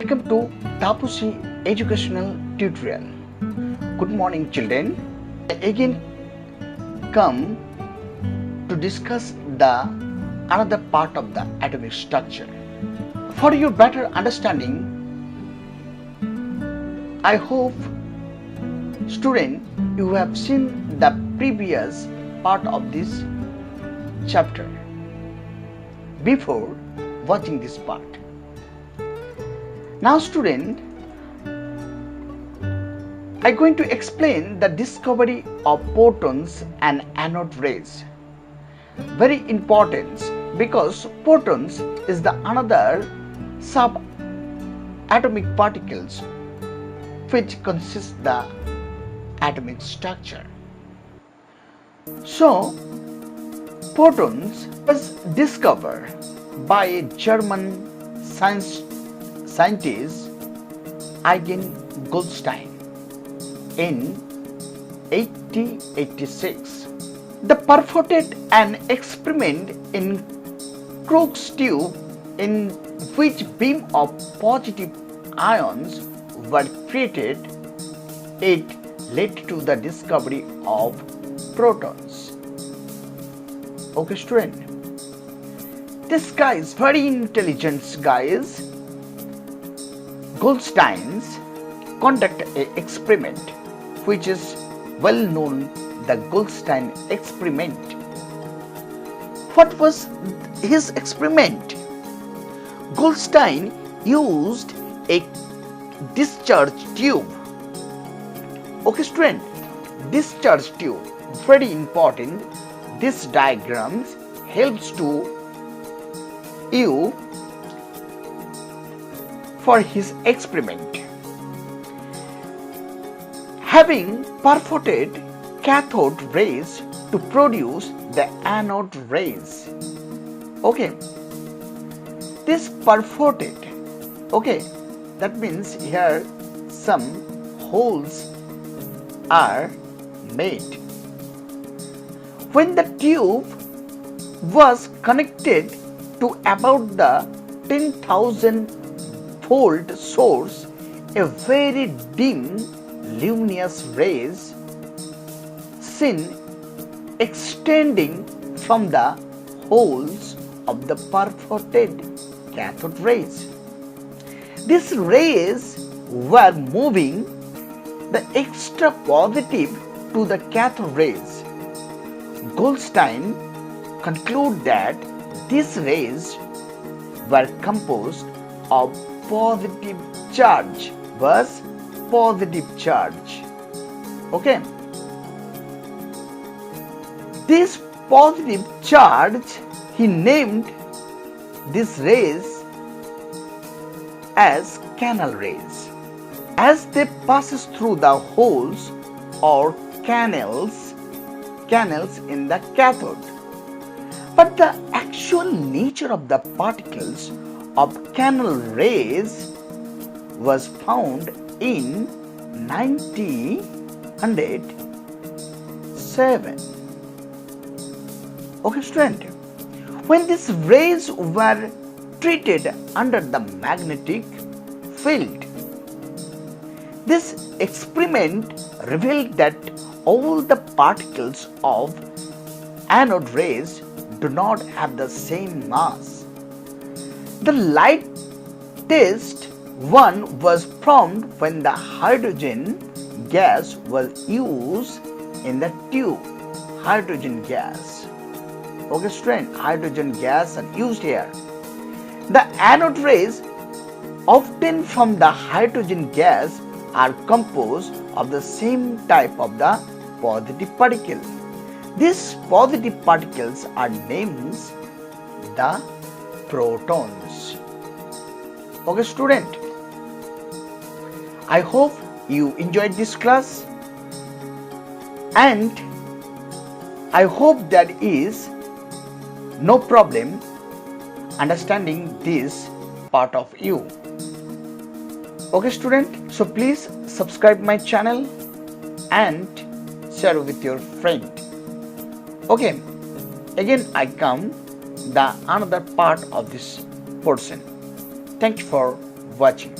Welcome to TAPOSHI educational tutorial. Good morning, children. I again come to discuss the another part of the atomic structure. For your better understanding, I hope student you have seen the previous part of this chapter before watching this part. Now student, I am going to explain the discovery of protons and anode rays. Very important because protons is the another subatomic particles which consist the atomic structure. So protons was discovered by a German scientist E.Goldstein in 1886. The perforted an experiment in Crookes tube in which beam of positive ions were created. It led to the discovery of protons. Okay student, this guy is very intelligent guys. Goldstein's conduct an experiment which is well known, the Goldstein experiment. What was his experiment? Goldstein used a discharge tube. Okay student, discharge tube, very important. This diagrams helps to you for his experiment. Having perforated cathode rays to produce the anode rays. Okay, this perforated, okay, that means here some holes are made. When the tube was connected to about the 10,000 volt source, a very dim luminous rays seen extending from the holes of the perforated cathode rays. These rays were moving the extra positive to the cathode rays. Goldstein concluded that these rays were composed of positive charge, was positive charge. Okay, this positive charge he named these rays as canal rays, as they passes through the holes or canals in the cathode. But the actual nature of the particles of canal rays was found in 1907. Okay student, when these rays were treated under the magnetic field, this experiment revealed that all the particles of anode rays do not have the same mass. The lightest one was formed when the hydrogen gas was used in the tube. Hydrogen gas. Okay student, hydrogen gas are used here. The anode rays obtained from the hydrogen gas are composed of the same type of the positive particle. These positive particles are named the protons. Okay student, I hope you enjoyed this class and I hope there is no problem understanding this part of you. Okay student, so please subscribe my channel and share with your friend. Okay, again I come the another part of this portion. Thank you for watching.